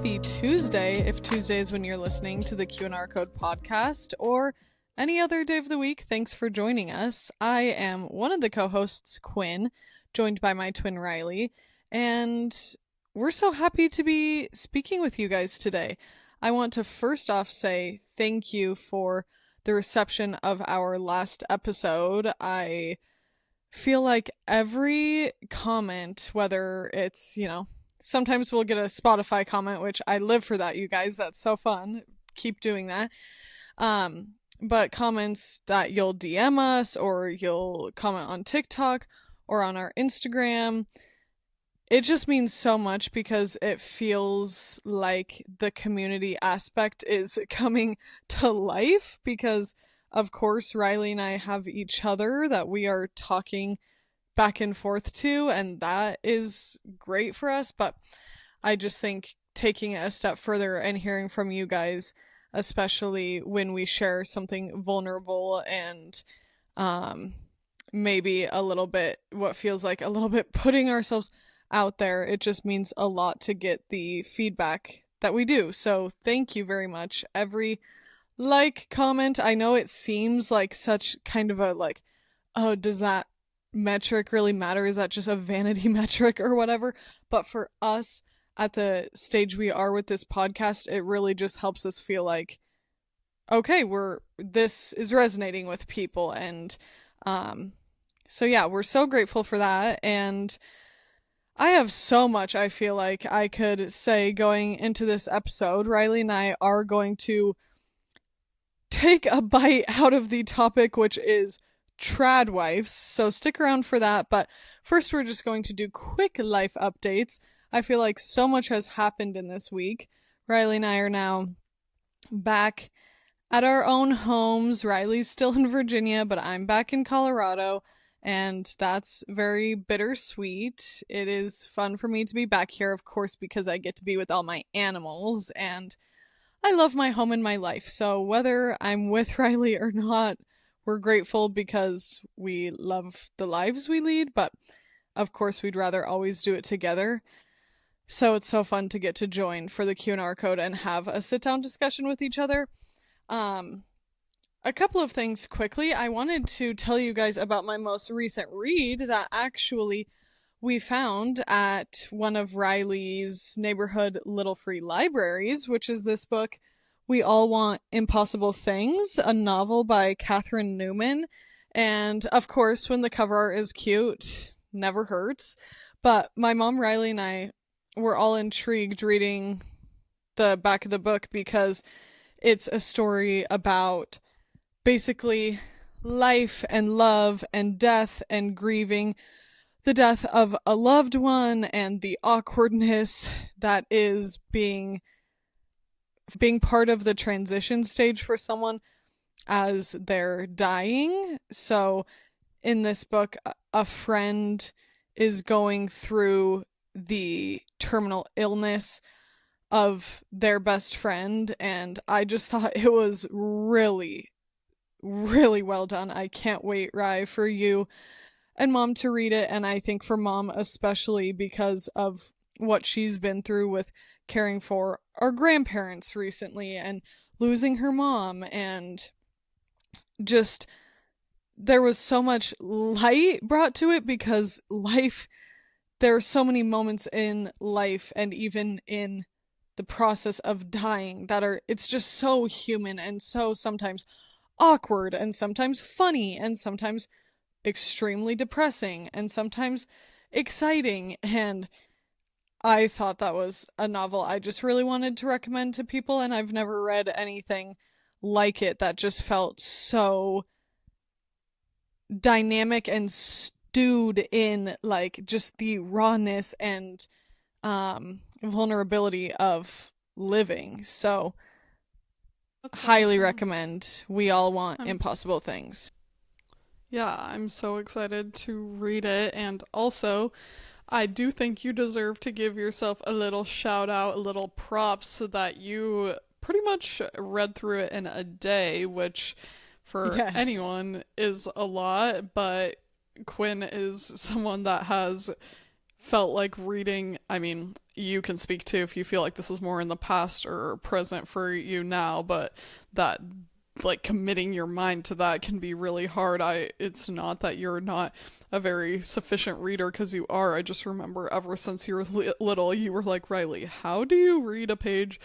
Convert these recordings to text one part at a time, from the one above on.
happy Tuesday, if Tuesday is when you're listening to the Q&R Code podcast, or any other day of the week. Thanks for joining us. I am one of the co-hosts, Quinn, joined by my twin Riley, and we're so happy to be speaking with you guys today. I want to first off say thank you for the reception of our last episode. I feel like every comment, whether it's, sometimes we'll get a Spotify comment, which I live for that, you guys. That's so fun. Keep doing that. But comments that you'll DM us, or you'll comment on TikTok or on our Instagram, it just means so much because it feels like the community aspect is coming to life, because of course Riley and I have each other that we are talking back and forth to, and that is great for us. But I just think taking it a step further and hearing from you guys, especially when we share something vulnerable and maybe a little bit, what feels like a little bit putting ourselves out there, it just means a lot to get the feedback that we do. So thank you very much. Every comment, I know it seems like such kind of a oh, does that metric really matter? Is that just a vanity metric or whatever? But for us at the stage we are with this podcast, it really just helps us feel like, okay, this is resonating with people. And so yeah, we're so grateful for that. And I have so much I feel like I could say going into this episode. Riley and I are going to take a bite out of the topic, which is TRADWIFEs, so stick around for that. But first, we're just going to do quick life updates. I feel like so much has happened in this week. Riley and I are now back at our own homes. Riley's still in Virginia, but I'm back in Colorado, and that's very bittersweet. It is fun for me to be back here, of course, because I get to be with all my animals, and I love my home and my life. So whether I'm with Riley or not, we're grateful because we love the lives we lead, but of course we'd rather always do it together. So it's so fun to get to join for the Q&R code and have a sit-down discussion with each other. A couple of things quickly. I wanted to tell you guys about my most recent read that actually we found at one of Riley's neighborhood little free libraries, which is this book, We All Want Impossible Things, a novel by Catherine Newman. And of course, when the cover art is cute, never hurts. But my mom, Riley, and I were all intrigued reading the back of the book because it's a story about basically life and love and death and grieving the death of a loved one and the awkwardness that is being part of the transition stage for someone as they're dying. So in this book, a friend is going through the terminal illness of their best friend, and I just thought it was really, really well done. I can't wait, Rye, for you and Mom to read it, and I think for Mom especially because of what she's been through with caring for our grandparents recently and losing her mom, and just there was so much light brought to it because there are so many moments in life and even in the process of dying it's just so human and so sometimes awkward and sometimes funny and sometimes extremely depressing and sometimes exciting. And I thought that was a novel I just really wanted to recommend to people, and I've never read anything like it that just felt so dynamic and stewed in just the rawness and vulnerability of living. So that's highly awesome. Recommend We All Want Impossible Things. Yeah, I'm so excited to read it, and also I do think you deserve to give yourself a little shout out, a little props, so that you pretty much read through it in a day, which for anyone is a lot, but Quinn is someone that has felt like reading. I mean, you can speak to if you feel like this is more in the past or present for you now, but that like committing your mind to that can be really hard. It's not that you're not a very sufficient reader, because you are. I just remember ever since you were little, you were like, Riley, how do you read a page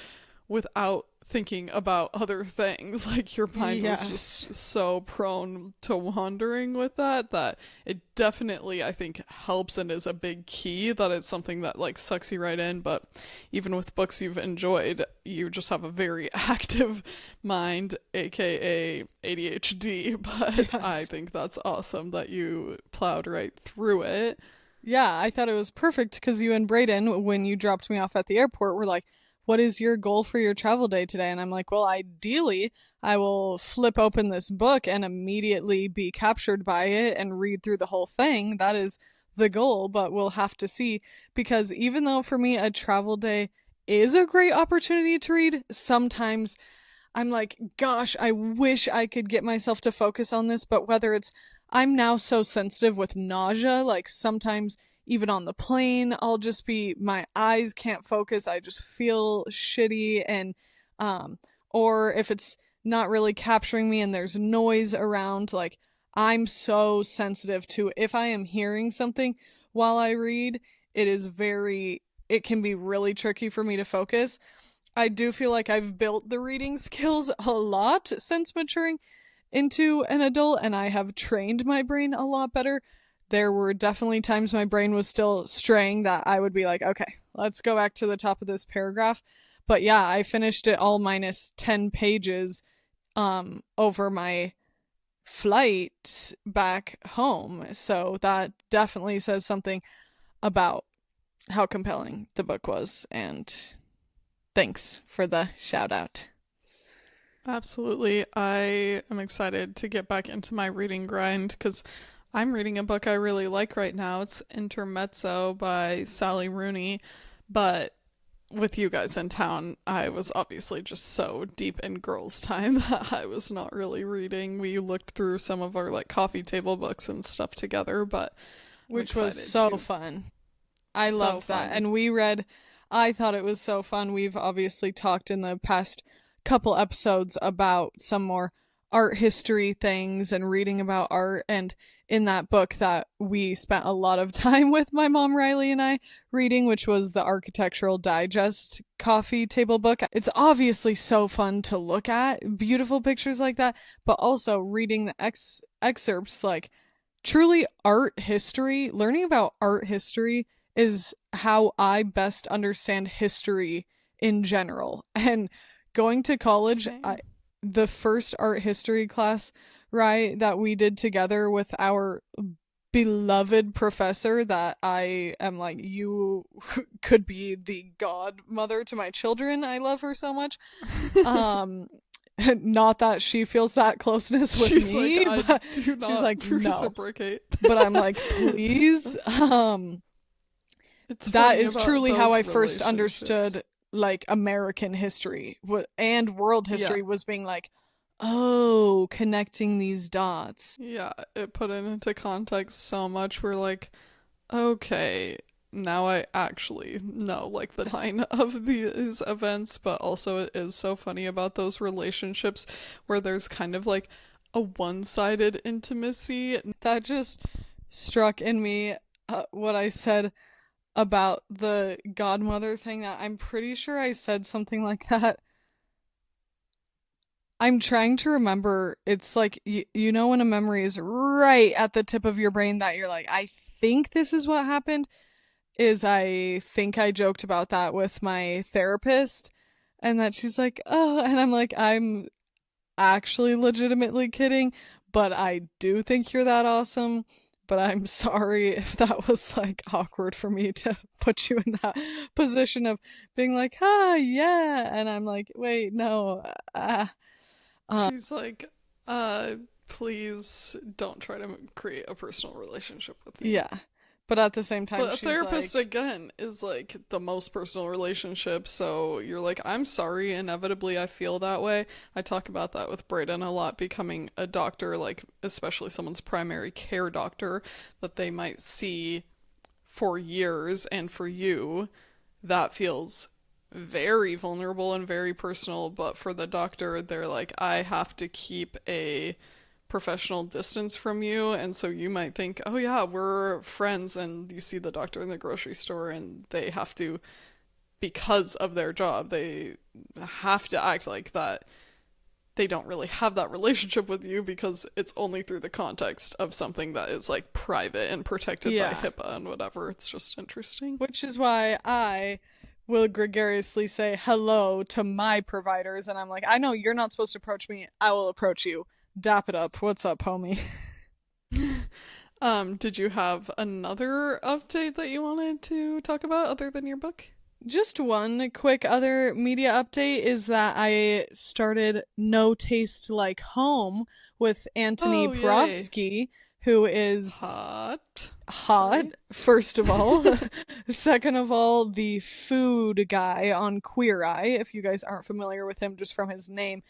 without thinking about other things? Like your mind was Yes. just so prone to wandering with that it definitely, I think, helps and is a big key, that it's something that like sucks you right in. But even with books you've enjoyed, you just have a very active mind, aka ADHD. But I Yes. think that's awesome that you plowed right through it. Yeah, I thought it was perfect because you and Brayden, when you dropped me off at the airport, were like, "What is your goal for your travel day today?" And I'm like, "Well, ideally, I will flip open this book and immediately be captured by it and read through the whole thing. That is the goal, but we'll have to see." Because even though for me, a travel day is a great opportunity to read, sometimes I'm like, gosh, I wish I could get myself to focus on this, but whether it's I'm now so sensitive with nausea, like sometimes even on the plane, I'll just be my eyes can't focus. I just feel shitty and um or if it's not really capturing me and there's noise around, like I'm so sensitive to if I am hearing something while I read, it can be really tricky for me to focus. I do feel like I've built the reading skills a lot since maturing into an adult, and I have trained my brain a lot better. There were definitely times my brain was still straying that I would be like, okay, let's go back to the top of this paragraph. But yeah, I finished it all minus 10 pages over my flight back home. So that definitely says something about how compelling the book was, and thanks for the shout out. Absolutely. I am excited to get back into my reading grind because I'm reading a book I really like right now. It's Intermezzo by Sally Rooney. But with you guys in town, I was obviously just so deep in girls' time that I was not really reading. We looked through some of our like coffee table books and stuff together, but I'm Which was excited so to. fun. I So loved that. fun. And I thought it was so fun. We've obviously talked in the past couple episodes about some more art history things and reading about art. And in that book that we spent a lot of time with my mom, Riley, and I reading, which was the Architectural Digest coffee table book. It's obviously so fun to look at, beautiful pictures like that, but also reading the excerpts, like truly art history, learning about art history is how I best understand history in general. And going to college, Same. the first art history class, right, that we did together with our beloved professor that I am like, you could be the godmother to my children. I love her so much. Um, not that she feels that closeness with She's like, me, I but do she's not like, no. reciprocate. But I'm like, please. It's That funny is about truly how those I first relationships. understood like American history and world Yeah. history, was being like, oh, connecting these dots. Yeah, it put it into context so much. We're like, okay, now I actually know like the line of these events, but also it is so funny about those relationships where there's kind of like a one-sided intimacy. That just struck in me what I said about the godmother thing, that I'm pretty sure I said something like that. I'm trying to remember. It's like you know when a memory is right at the tip of your brain that you're like, I think this is what happened. Is I think I joked about that with my therapist, and that she's like, "Oh," and I'm like, "I'm actually legitimately kidding, but I do think you're that awesome." But I'm sorry if that was like awkward for me to put you in that position of being like, "Ah, yeah," and I'm like, "Wait, no." Uh, uh, She's like, uh, please don't try to create a personal relationship with me. yeah. But at the same time, But a she's therapist, like, again, is like the most personal relationship. So you're like, I'm sorry, inevitably I feel that way. I talk about that with Brayden a lot, becoming a doctor, like, especially someone's primary care doctor, that they might see for years, and for you, that feels very vulnerable and very personal. But for the doctor, they're like, I have to keep a professional distance from you. And so you might think, oh, yeah, we're friends. And you see the doctor in the grocery store, and they have to, because of their job, they have to act like that. They don't really have that relationship with you because it's only through the context of something that is like private and protected by Yeah. HIPAA and whatever. It's just interesting. Which is why I will gregariously say hello to my providers. And I'm like, I know you're not supposed to approach me. I will approach you. Dap it up. What's up, homie? Did you have another update that you wanted to talk about other than your book? Just one quick other media update is that I started No Taste Like Home with Antoni Oh, yay. Porofsky, who is Hot. hot, Sorry. first of all. Second of all, the food guy on Queer Eye, if you guys aren't familiar with him just from his name.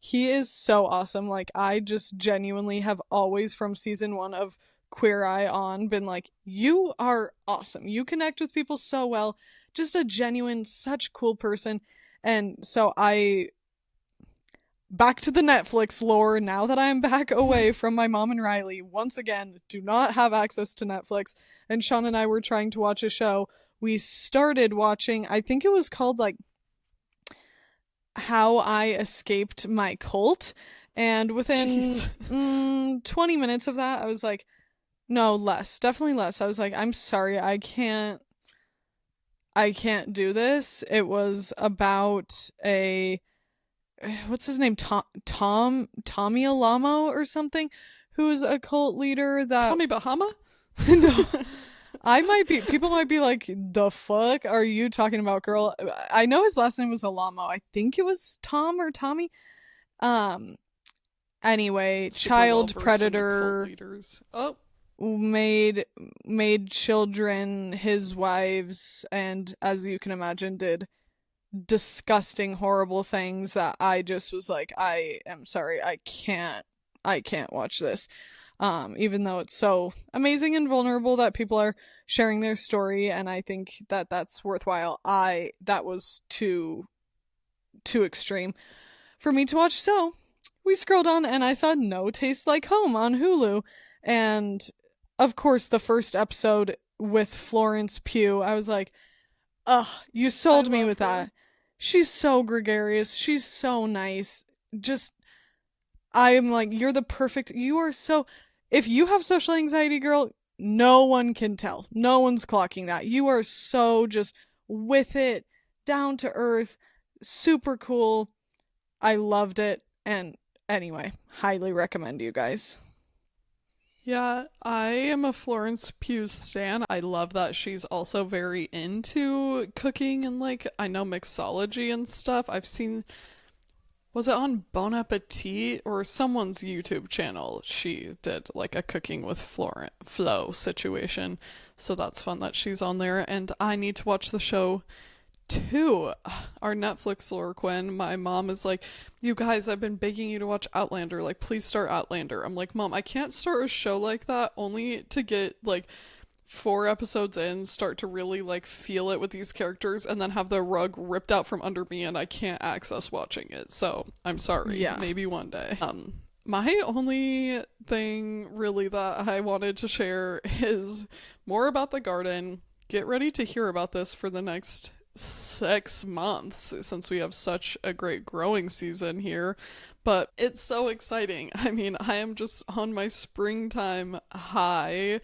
He is so awesome. Like, I just genuinely have always, from season one of Queer Eye on, been like, you are awesome. You connect with people so well. Just a genuine, such cool person. And so back to the Netflix lore, now that I'm back away from my mom and Riley, once again, do not have access to Netflix. And Sean and I were trying to watch a show. We started watching, I think it was called like How I Escaped My Cult. And within Jeez. 20 minutes of that, I was like, no, less, definitely less. I was like, I'm sorry, I can't do this. It was about a what's his name? Tommy Alamo or something, who is a cult leader that Tommy Bahama? no, I might be people might be like, the fuck are you talking about, girl? I know his last name was Alamo. I think it was Tom or Tommy. Um anyway, Super well child versed in the cult predator, leaders. Oh, made made children his wives, and as you can imagine, did disgusting, horrible things that I just was like, I am sorry, I can't watch this. Even though it's so amazing and vulnerable that people are sharing their story, and I think that that's worthwhile. That was too extreme for me to watch. So we scrolled on, and I saw No Taste Like Home on Hulu, and of course, the first episode with Florence Pugh, I was like, ugh, you I sold me love with her. that. She's so gregarious. She's so nice. Just, I am like, you're the perfect, you are so, if you have social anxiety, girl, no one can tell. No one's clocking that. You are so just with it, down to earth, super cool. I loved it. And anyway, highly recommend you guys. Yeah, I am a Florence Pugh stan. I love that she's also very into cooking and like I know mixology and stuff. I've seen, was it on Bon Appetit or someone's YouTube channel? She did like a cooking with Florent Flo situation. So that's fun that she's on there, and I need to watch the show too. Our Netflix lore, Quinn. My mom is like, you guys, I've been begging you to watch Outlander. Like, please start Outlander. I'm like, Mom, I can't start a show like that only to get like 4 episodes in, start to really like feel it with these characters, and then have the rug ripped out from under me, and I can't access watching it. So I'm sorry. Yeah. Maybe one day. My only thing really that I wanted to share is more about the garden. Get ready to hear about this for the next 6 months since we have such a great growing season here. But it's so exciting. I mean, I am just on my springtime high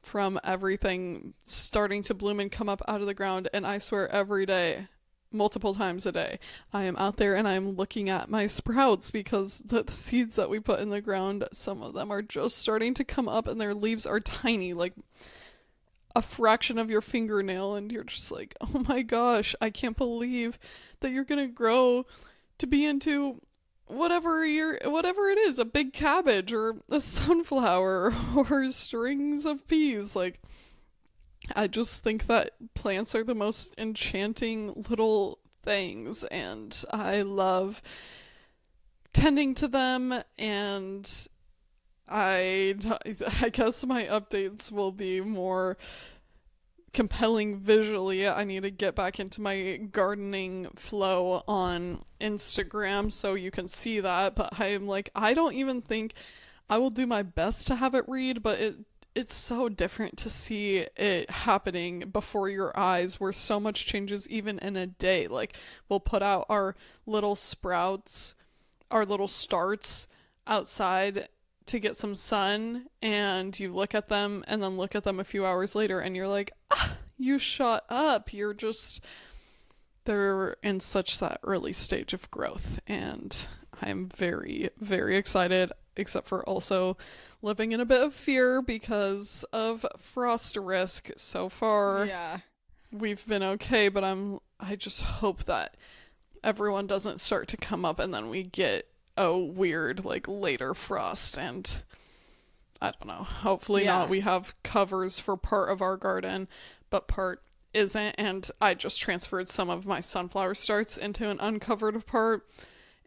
from everything starting to bloom and come up out of the ground. And I swear every day, multiple times a day, I am out there and I'm looking at my sprouts because the seeds that we put in the ground, some of them are just starting to come up and their leaves are tiny, like a fraction of your fingernail, and you're just like, oh my gosh, I can't believe that you're gonna grow to be into whatever it is, a big cabbage or a sunflower or strings of peas. Like, I just think that plants are the most enchanting little things, and I love tending to them. And I I guess my updates will be more compelling visually. I need to get back into my gardening flow on Instagram so you can see that. But I'm like, I don't even think I will do my best to have it read, but it's so different to see it happening before your eyes where so much changes even in a day. Like we'll put out our little sprouts, our little starts outside to get some sun, and you look at them and then look at them a few hours later and you're like, ah, you shot up. You're just, they're in such that early stage of growth. And I'm very, very excited, except for also living in a bit of fear because of frost risk. So far, Yeah. we've been okay, but I just hope that everyone doesn't start to come up and then we get a weird like later frost, and I don't know. Hopefully not. Yeah. We have covers for part of our garden, but part isn't, and I just transferred some of my sunflower starts into an uncovered part,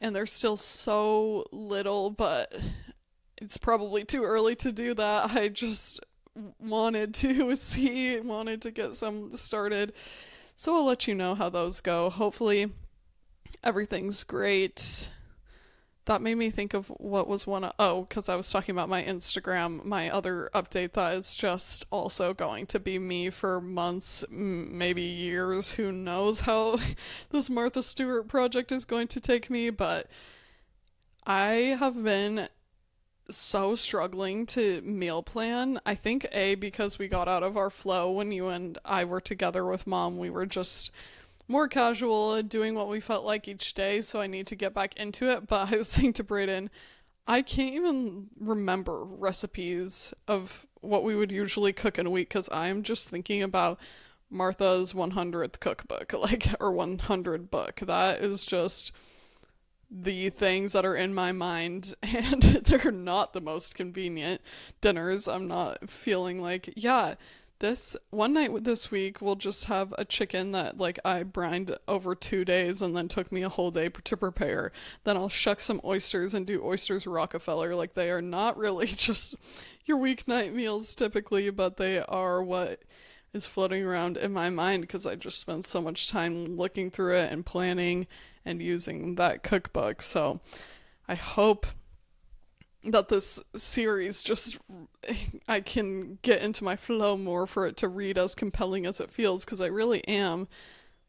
and they're still so little, but it's probably too early to do that. I just wanted to get some started. So I'll let you know how those go. Hopefully everything's great. That made me think of what was one of, oh, because I was talking about my Instagram, my other update that is just also going to be me for months, maybe years. Who knows how this Martha Stewart project is going to take me, but I have been so struggling to meal plan. I think A, because we got out of our flow when you and I were together with mom. We were just more casual, doing what we felt like each day, so I need to get back into it. But I was saying to Brayden, I can't even remember recipes of what we would usually cook in a week because I'm just thinking about Martha's 100th cookbook, like, or 100 book. That is just the things that are in my mind, and they're not the most convenient dinners. I'm not feeling like, yeah, this one night this week we'll just have a chicken that like I brined over 2 days and then took me a whole day to prepare. Then I'll shuck some oysters and do oysters Rockefeller. Like they are not really just your weeknight meals typically, but they are what is floating around in my mind because I just spent so much time looking through it and planning and using that cookbook. So I hope that this series just I can get into my flow more for it to read as compelling as it feels because I really am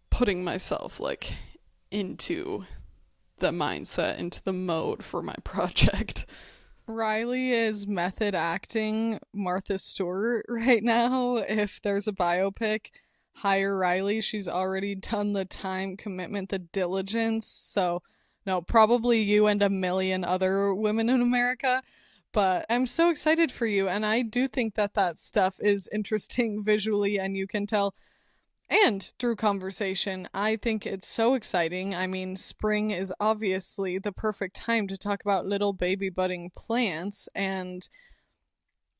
putting myself like into the mindset, into the mode for my project. Riley is method acting Martha Stewart right now. If there's a biopic, hire Riley. She's already done the time commitment, the diligence. So, no, probably you and a million other women in America. But I'm so excited for you. And I do think that that stuff is interesting visually, and you can tell and through conversation. I think it's so exciting. I mean, spring is obviously the perfect time to talk about little baby budding plants, and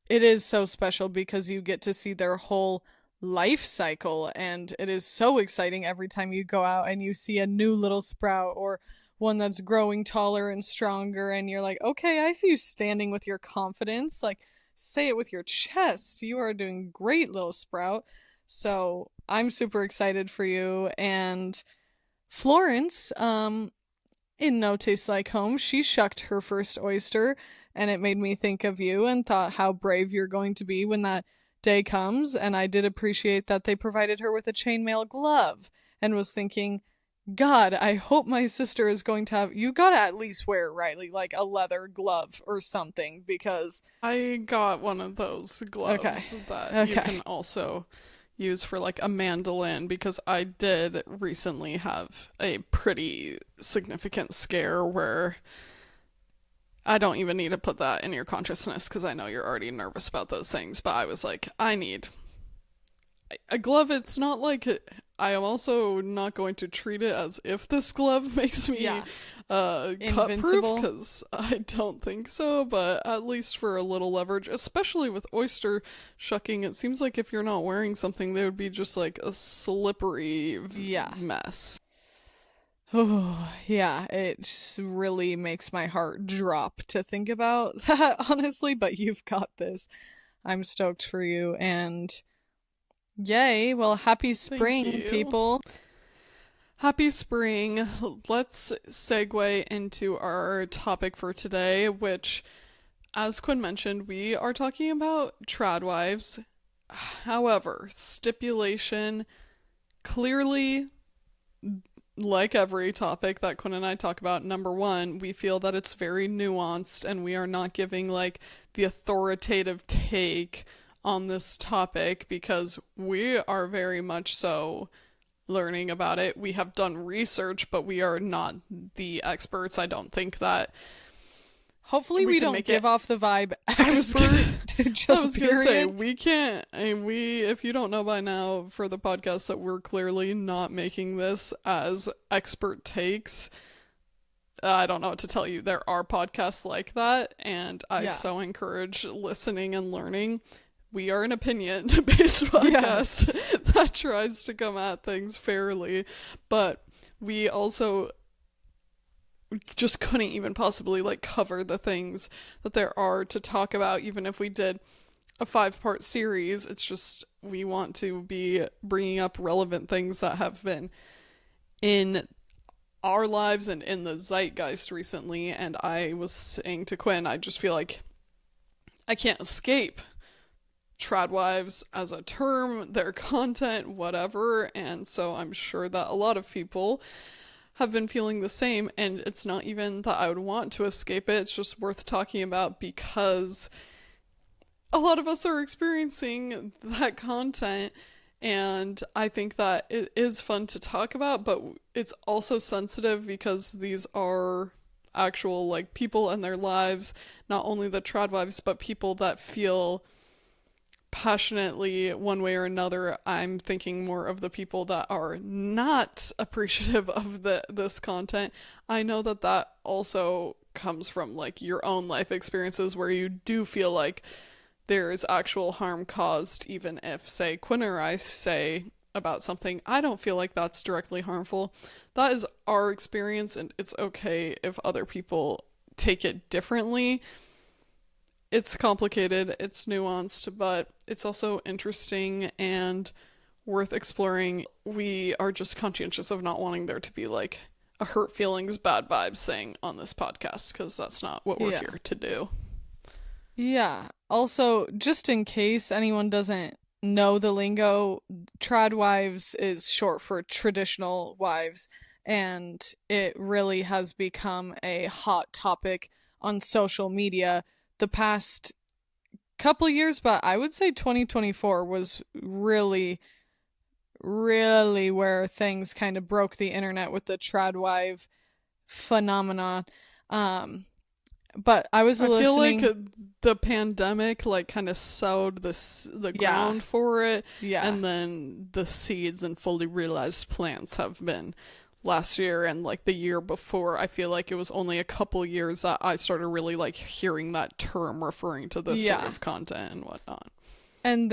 it is so special because you get to see their whole life cycle, and it is so exciting every time you go out and you see a new little sprout or one that's growing taller and stronger, and you're like, okay, I see you standing with your confidence. Like, say it with your chest. You are doing great, little sprout. So I'm super excited for you. And Florence, in No Taste Like Home, she shucked her first oyster, and it made me think of you and thought how brave you're going to be when that day comes. And I did appreciate that they provided her with a chainmail glove, and was thinking, God, I hope my sister is going to have. You gotta at least wear, Riley, like a leather glove or something, because. I got one of those Okay. gloves that you Okay. can also use for like a mandolin because I did recently have a pretty significant scare where I don't even need to put that in your consciousness because I know you're already nervous about those things, but I was like, I need a glove. It's not like I am also not going to treat it as if this glove makes me Yeah. cut proof Invincible. because I don't think so, but at least for a little leverage, especially with oyster shucking, it seems like if you're not wearing something, they would be just like a slippery Yeah. mess. Oh, yeah. It just really makes my heart drop to think about that, honestly, but you've got this. I'm stoked for you. And Yay. Well, happy Thank spring, you. people. Happy spring. Let's segue into our topic for today, which, as Quinn mentioned, we are talking about tradwives. However, stipulation clearly, like every topic that Quinn and I talk about, number one, we feel that it's very nuanced and we are not giving like the authoritative take on this topic because we are very much so learning about it. We have done research, but we are not the experts. I don't think that Hopefully, we we can don't make give it. off the vibe I was gonna, expert, I just was gonna say period. we can't. And we, if you don't know by now, for the podcast, that we're clearly not making this as expert takes. I don't know what to tell you. There are podcasts like that, and I Yeah. so encourage listening and learning. We are an opinion based Yes. podcast that tries to come at things fairly, but we also just couldn't even possibly like cover the things that there are to talk about, even if we did a 5-part series. It's just we want to be bringing up relevant things that have been in our lives and in the zeitgeist recently. And I was saying to Quinn, I just feel like I can't escape tradwives as a term, their content, whatever. And so I'm sure that a lot of people have been feeling the same. And it's not even that I would want to escape it, it's just worth talking about because a lot of us are experiencing that content. And I think that it is fun to talk about, but it's also sensitive because these are actual like people and their lives, not only the tradwives, but people that feel passionately one way or another. I'm thinking more of the people that are not appreciative of this content. I know that that also comes from like your own life experiences where you do feel like there is actual harm caused, even if, say, Quinn or I say about something, I don't feel like that's directly harmful. That is our experience, and it's okay if other people take it differently. It's complicated, it's nuanced, but it's also interesting and worth exploring. We are just conscientious of not wanting there to be like a hurt feelings, bad vibes thing on this podcast because that's not what we're Yeah. here to do. Yeah. Also, just in case anyone doesn't know the lingo, trad wives is short for traditional wives, and it really has become a hot topic on social media the past couple years, but I would say 2024 was really where things kind of broke the internet with the tradwife phenomenon. Um, but I was I feel like listening. the pandemic like kind of sowed the Yeah, ground for it, yeah, and then the seeds and fully realized plants have been last year and like the year before. I feel like it was only a couple years that I started really like hearing that term referring to this sort yeah. of content and whatnot. And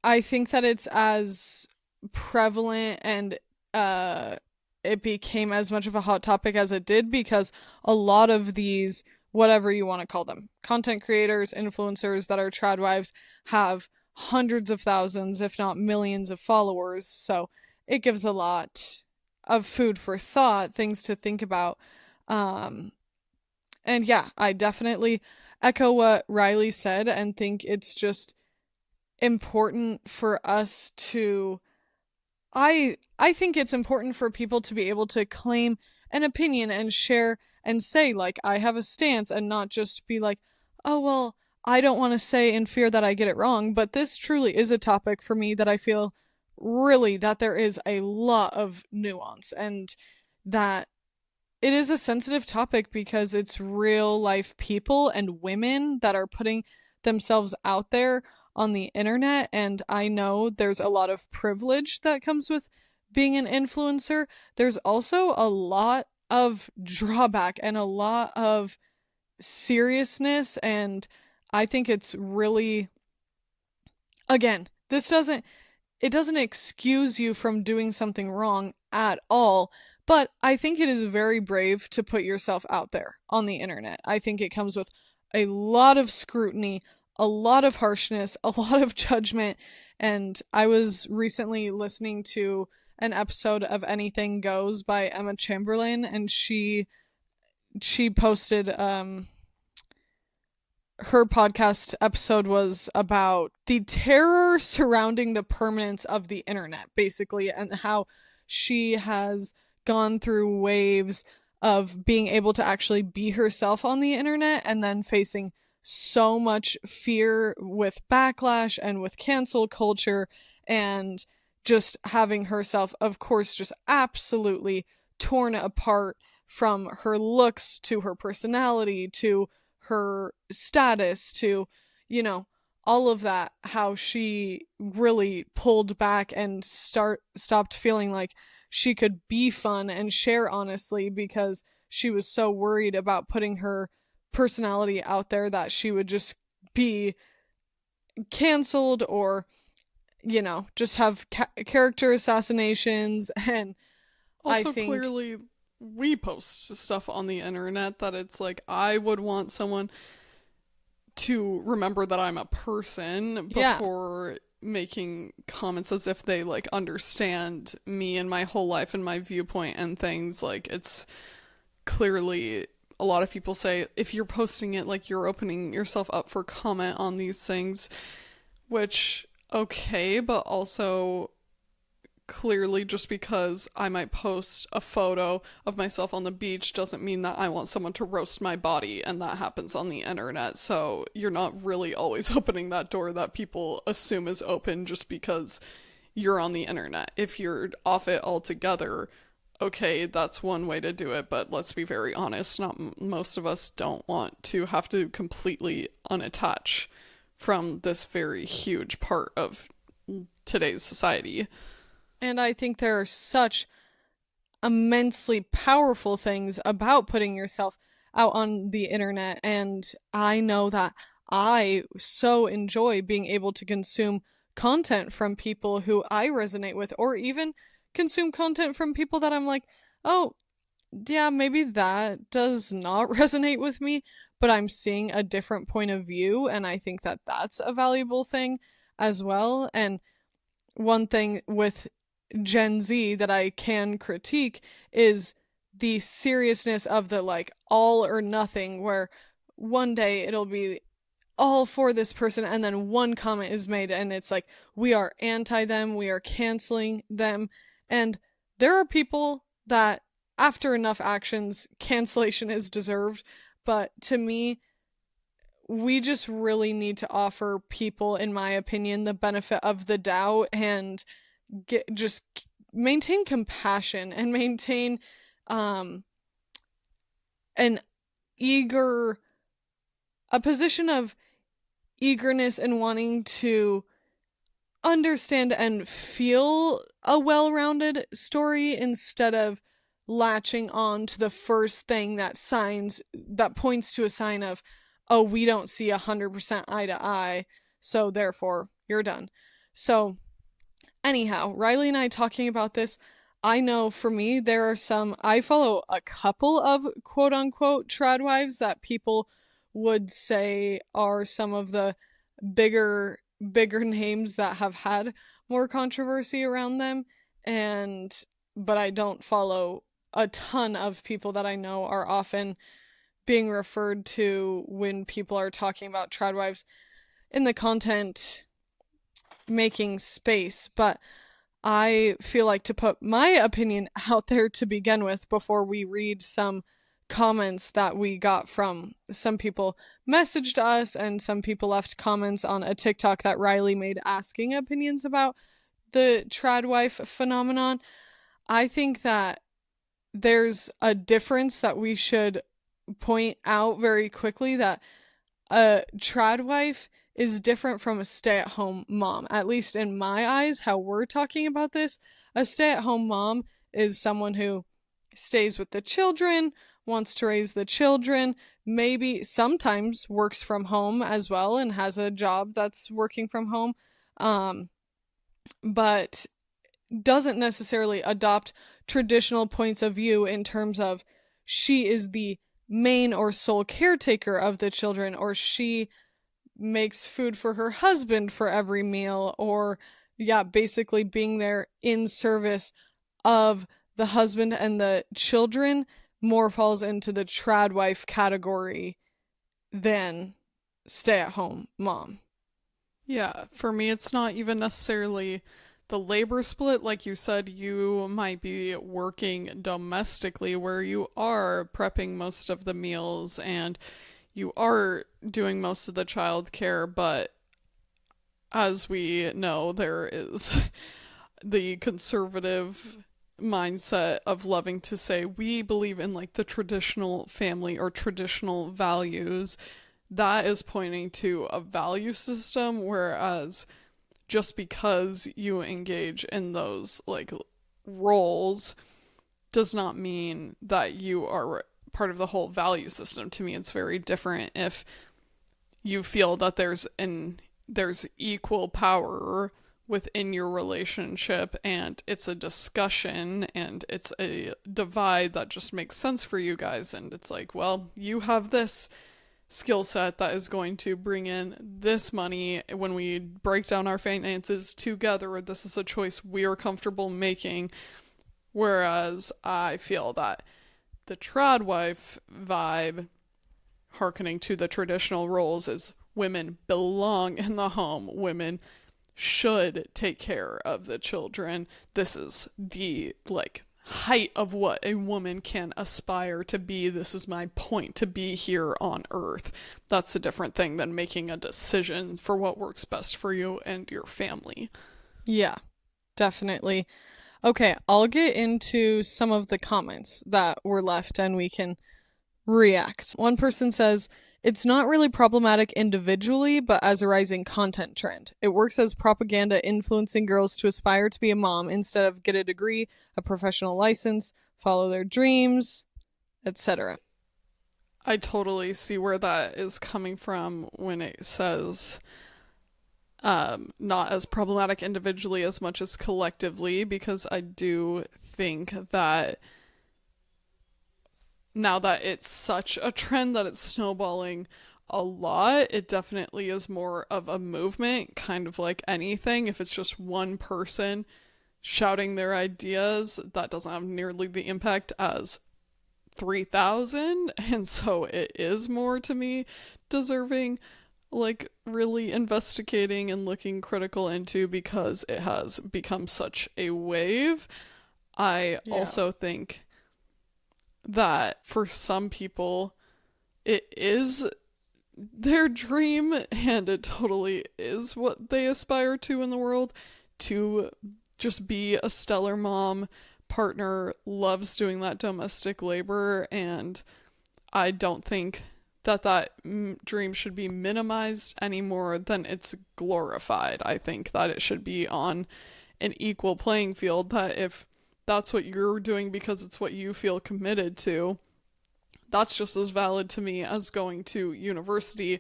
I think that it's as prevalent and uh, it became as much of a hot topic as it did because a lot of these, whatever you want to call them, content creators, influencers that are tradwives have hundreds of thousands, if not millions of followers. So it gives a lot of food for thought, things to think about. Um, and yeah, I definitely echo what Riley said and think it's just important for us to I think it's important for people to be able to claim an opinion and share and say like I have a stance and not just be like, "Oh, well, I don't want to say in fear that I get it wrong, but this truly is a topic for me that I feel really that there is a lot of nuance and that it is a sensitive topic because it's real life people and women that are putting themselves out there on the internet. And I know there's a lot of privilege that comes with being an influencer. There's also a lot of drawback and a lot of seriousness. And I think it's really, again, it doesn't excuse you from doing something wrong at all, but I think it is very brave to put yourself out there on the internet. I think it comes with a lot of scrutiny, a lot of harshness, a lot of judgment. And I was recently listening to an episode of Anything Goes by Emma Chamberlain, and she posted her podcast episode was about the terror surrounding the permanence of the internet, basically, and how she has gone through waves of being able to actually be herself on the internet and then facing so much fear with backlash and with cancel culture, and just having herself, of course, just absolutely torn apart, from her looks to her personality to her status to, you know, all of that, how she really pulled back and stopped feeling like she could be fun and share honestly, because she was so worried about putting her personality out there that she would just be canceled, or, just have character assassinations. And I Also, think, clearly, we post stuff on the internet that it's like, I would want someone to remember that I'm a person yeah. before making comments as if they like understand me and my whole life and my viewpoint and things. Like, it's clearly, a lot of people say if you're posting it, like, you're opening yourself up for comment on these things, which, okay, but also clearly, just because I might post a photo of myself on the beach doesn't mean that I want someone to roast my body, and that happens on the internet. So you're not really always opening that door that people assume is open just because you're on the internet. If you're off it altogether, okay, that's one way to do it, but let's be very honest, not most of us don't want to have to completely unattach from this very huge part of today's society. And I think there are such immensely powerful things about putting yourself out on the internet. And I know that I so enjoy being able to consume content from people who I resonate with, or even consume content from people that I'm like, oh, yeah, maybe that does not resonate with me, but I'm seeing a different point of view. And I think that that's a valuable thing as well. And one thing with Gen Z that I can critique is the seriousness of the like all or nothing, where one day it'll be all for this person and then one comment is made and it's like we are anti them, we are canceling them. And there are people that after enough actions, cancellation is deserved. But to me, we just really need to offer people, in my opinion, the benefit of the doubt, and just maintain compassion and maintain um an eager a position of eagerness and wanting to understand and feel a well-rounded story, instead of latching on to the first thing that points to a sign of, oh, we don't see 100% eye to eye, so therefore you're done. So anyhow, Riley and I talking about this, I know for me, I follow a couple of quote unquote tradwives that people would say are some of the bigger names that have had more controversy around them. But I don't follow a ton of people that I know are often being referred to when people are talking about tradwives in the content making space. But I feel like to put my opinion out there to begin with before we read some comments that we got from some people messaged us, and some people left comments on a TikTok that Riley made asking opinions about the tradwife phenomenon. I think that there's a difference that we should point out very quickly, that a tradwife is different from a stay-at-home mom. At least in my eyes, how we're talking about this, a stay-at-home mom is someone who stays with the children, wants to raise the children, maybe sometimes works from home as well and has a job that's working from home, but doesn't necessarily adopt traditional points of view in terms of she is the main or sole caretaker of the children, or she makes food for her husband for every meal, or yeah, basically being there in service of the husband and the children more falls into the TRADWIFE category than stay at home mom. Yeah, for me, it's not even necessarily the labor split. Like you said, you might be working domestically where you are prepping most of the meals and you are doing most of the child care, but as we know, there is the conservative mindset of loving to say we believe in like the traditional family or traditional values. That is pointing to a value system, whereas just because you engage in those like roles does not mean that you are part of the whole value system. To me, it's very different if you feel that there's equal power within your relationship and it's a discussion and it's a divide that just makes sense for you guys, and it's like, well, you have this skill set that is going to bring in this money when we break down our finances together. This is a choice we are comfortable making. Whereas I feel that the TRADWIFE vibe, hearkening to the traditional roles, is women belong in the home. Women should take care of the children. This is the like height of what a woman can aspire to be. This is my point to be here on earth. That's a different thing than making a decision for what works best for you and your family. Yeah, definitely. Okay, I'll get into some of the comments that were left and we can react. One person says, it's not really problematic individually, but as a rising content trend. It works as propaganda influencing girls to aspire to be a mom instead of get a degree, a professional license, follow their dreams, etc. I totally see where that is coming from when it says not as problematic individually as much as collectively, because I do think that now that it's such a trend that it's snowballing a lot, it definitely is more of a movement, kind of like anything. If it's just one person shouting their ideas, that doesn't have nearly the impact as 3,000. And so it is more, to me, deserving like really investigating and looking critical into, because it has become such a wave. I Yeah. also think that for some people it is their dream and it totally is what they aspire to in the world, to just be a stellar mom. Partner loves doing that domestic labor, and I don't think that dream should be minimized any more than it's glorified. I think that it should be on an equal playing field, that if that's what you're doing because it's what you feel committed to, that's just as valid to me as going to university.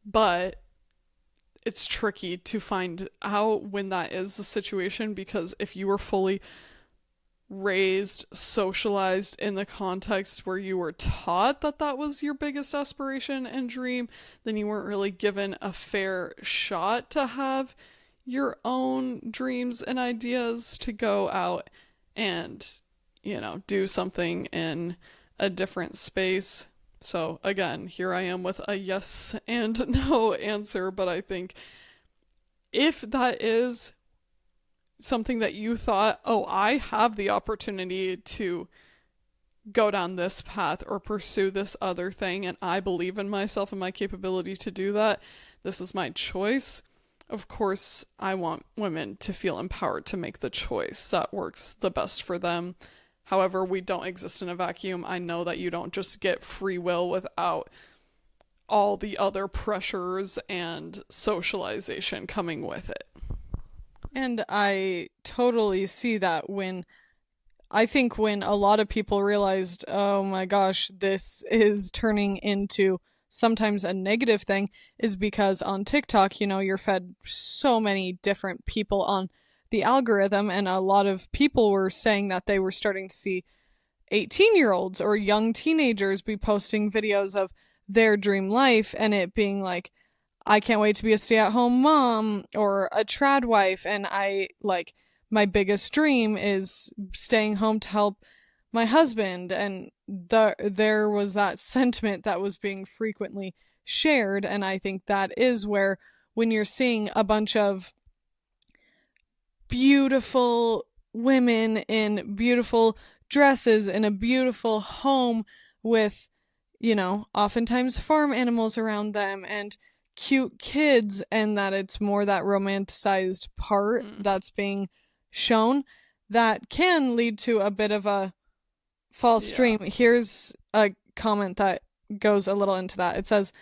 But it's tricky to find out when that is the situation, because if you were fully raised, socialized in the context where you were taught that that was your biggest aspiration and dream, then you weren't really given a fair shot to have your own dreams and ideas to go out and, do something in a different space. So again, here I am with a yes and no answer, but I think if that is something that you thought, oh, I have the opportunity to go down this path or pursue this other thing, and I believe in myself and my capability to do that, this is my choice. Of course, I want women to feel empowered to make the choice that works the best for them. However, we don't exist in a vacuum. I know that you don't just get free will without all the other pressures and socialization coming with it. And I totally see that when a lot of people realized, oh my gosh, this is turning into sometimes a negative thing, is because on TikTok, you're fed so many different people on the algorithm, and a lot of people were saying that they were starting to see 18-year-olds or young teenagers be posting videos of their dream life, and it being like, I can't wait to be a stay-at-home mom or a TRADWIFE, and I like my biggest dream is staying home to help my husband, and there was that sentiment that was being frequently shared, and I think that is where, when you're seeing a bunch of beautiful women in beautiful dresses in a beautiful home with, oftentimes farm animals around them and cute kids, and that it's more that romanticized part Mm, that's being shown, that can lead to a bit of a false yeah. dream. Here's a comment that goes a little into that. It says,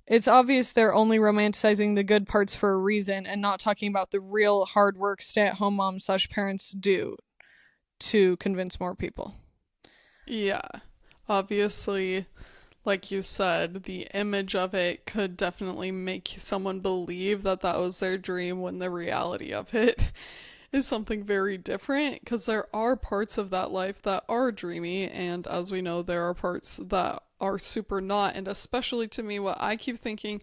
it's obvious they're only romanticizing the good parts for a reason and not talking about the real hard work stay at home moms slash parents do to convince more people. Yeah. Obviously, like you said, the image of it could definitely make someone believe that that was their dream when the reality of it is something very different, because there are parts of that life that are dreamy, and as we know, there are parts that are super not. And especially to me, what I keep thinking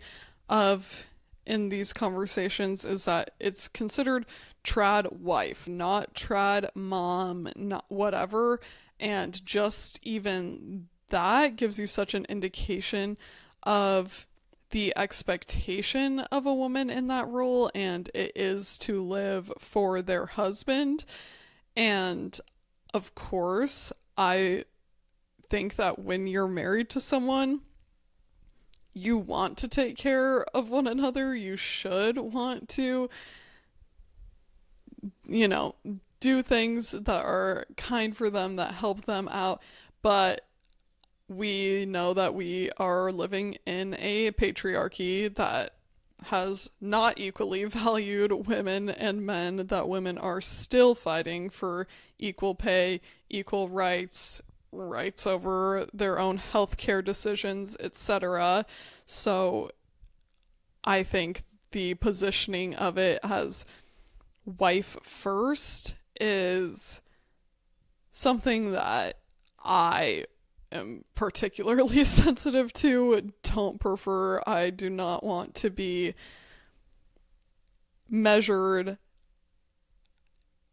of in these conversations is that it's considered trad wife, not trad mom, not whatever. And just even that gives you such an indication of the expectation of a woman in that role, and it is to live for their husband. And of course, I think that when you're married to someone, you want to take care of one another. You should want to, you know, do things that are kind for them, that help them out. But we know that we are living in a patriarchy that has not equally valued women and men, that women are still fighting for equal pay, equal rights, rights over their own healthcare decisions, etc. So I think the positioning of it as wife first is something that I am particularly sensitive to, don't prefer. I do not want to be measured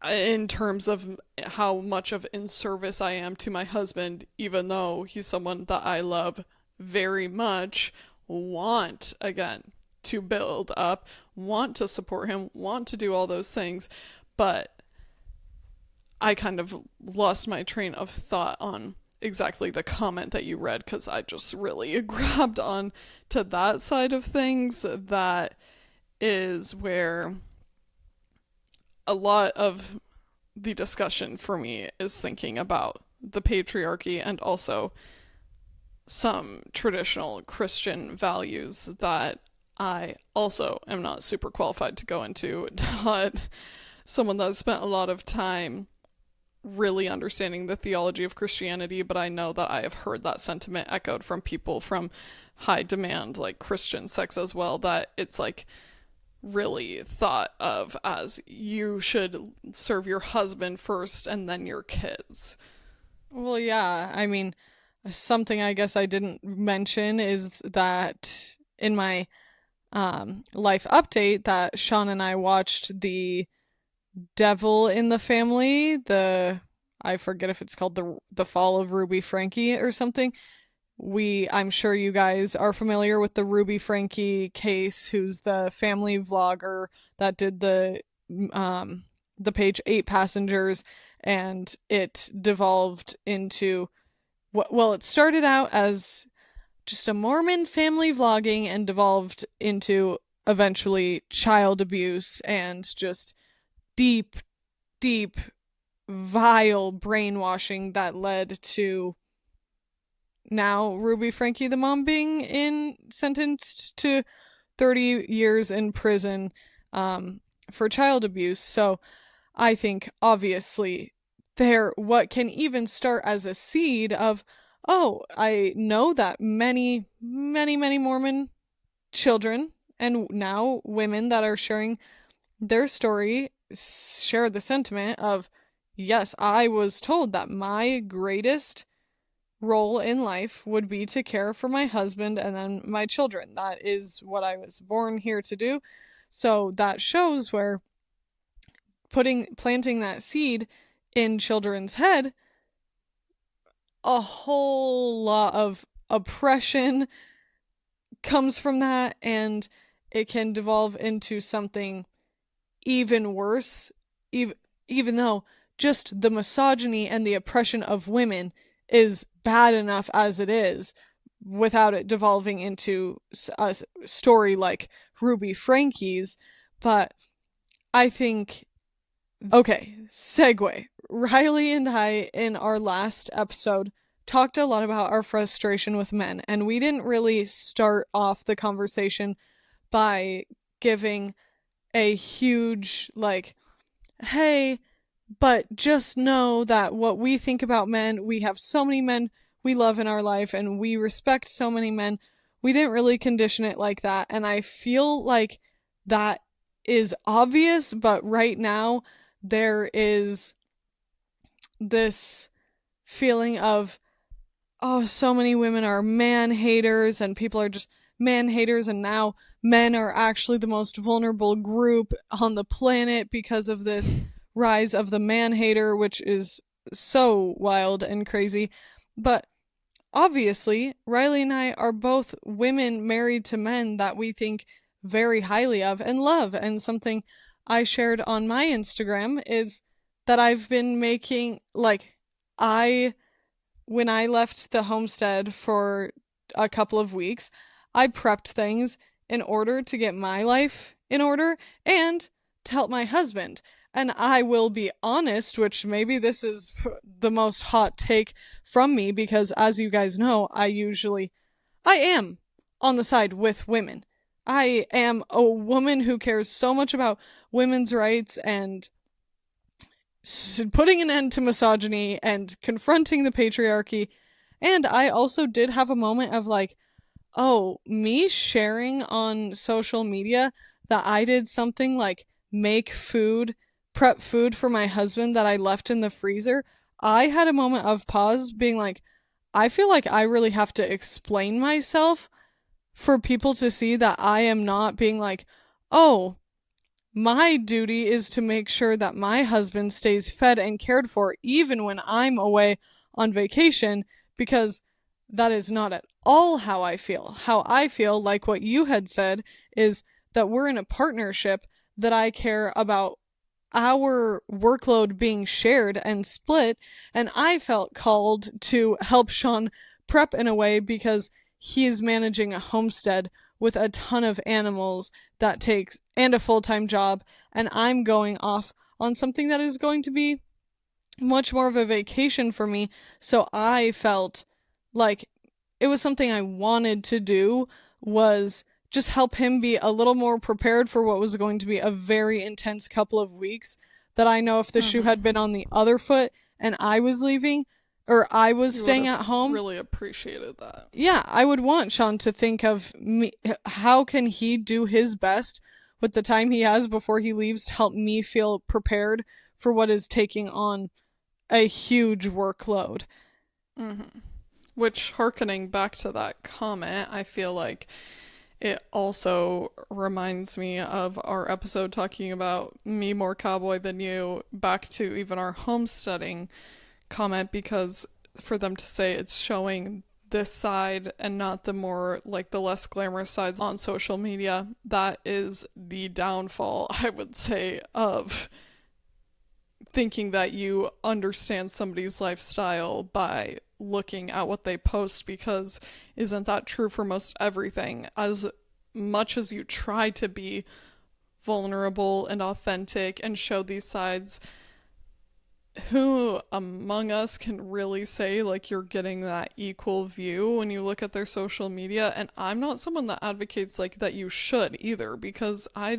in terms of how much of in service I am to my husband, even though he's someone that I love very much, want again to build up, want to support him, want to do all those things. But I kind of lost my train of thought on exactly the comment that you read, because I just really grabbed on to that side of things. That is where a lot of the discussion for me is thinking about the patriarchy and also some traditional Christian values that I also am not super qualified to go into. Not someone that spent a lot of time really understanding the theology of Christianity, but I know that I have heard that sentiment echoed from people from high demand, like Christian sects as well, that it's like really thought of as you should serve your husband first and then your kids. Well, yeah, I mean, something I guess I didn't mention is that in my life update that Sean and I watched the Devil in the Family, I forget if it's called the Fall of Ruby Frankie or something. I'm sure you guys are familiar with the Ruby Frankie case, who's the family vlogger that did the page 8 Passengers, and it devolved into, well, it started out as just a Mormon family vlogging and devolved into eventually child abuse and just deep, deep, vile brainwashing that led to now Ruby Frankie the mom being sentenced to 30 years in prison for child abuse. So I think obviously what can even start as a seed of, oh, I know that many, many, many Mormon children and now women that are sharing their story share the sentiment of, yes, I was told that my greatest role in life would be to care for my husband and then my children. That is what I was born here to do. So that shows where planting that seed in children's head, a whole lot of oppression comes from that, and it can devolve into something even worse, even though just the misogyny and the oppression of women is bad enough as it is, without it devolving into a story like Ruby Frankie's. But I think, okay, segue. Riley and I, in our last episode, talked a lot about our frustration with men, and we didn't really start off the conversation by giving a huge, like, hey, but just know that what we think about men, we have so many men we love in our life and we respect so many men. We didn't really condition it like that. And I feel like that is obvious, but right now there is this feeling of, oh, so many women are man haters and people are just man haters, and now men are actually the most vulnerable group on the planet because of this rise of the man hater, which is so wild and crazy. But obviously, Riley and I are both women married to men that we think very highly of and love. And something I shared on my Instagram is that I've been making, like, when I left the homestead for a couple of weeks, I prepped things in order to get my life in order and to help my husband. And I will be honest, which maybe this is the most hot take from me, because as you guys know, I am on the side with women. I am a woman who cares so much about women's rights and putting an end to misogyny and confronting the patriarchy. And I also did have a moment of like, oh, me sharing on social media that I did something like prep food for my husband that I left in the freezer. I had a moment of pause being like, I feel like I really have to explain myself for people to see that I am not being like, oh, my duty is to make sure that my husband stays fed and cared for even when I'm away on vacation, because that is not at all how I feel. How I feel, like what you had said, is that we're in a partnership, that I care about our workload being shared and split, and I felt called to help Sean prep in a way because he is managing a homestead with a ton of animals that takes and a full-time job, and I'm going off on something that is going to be much more of a vacation for me. So I felt like it was something I wanted to do, was just help him be a little more prepared for what was going to be a very intense couple of weeks. That I know if the shoe Mm-hmm. had been on the other foot and I was leaving, or I was You would staying have at home, really appreciated that. yeah, I would want Sean to think of me. How can he do his best with the time he has before he leaves to help me feel prepared for what is taking on a huge workload? Mm-hmm. Which, harkening back to that comment, I feel like it also reminds me of our episode talking about me more cowboy than you, back to even our homesteading comment, because for them to say it's showing this side and not the more, like, the less glamorous sides on social media, that is the downfall, I would say, of thinking that you understand somebody's lifestyle by looking at what they post, because isn't that true for most everything? As much as you try to be vulnerable and authentic and show these sides, who among us can really say like you're getting that equal view when you look at their social media? And I'm not someone that advocates like that you should either, because I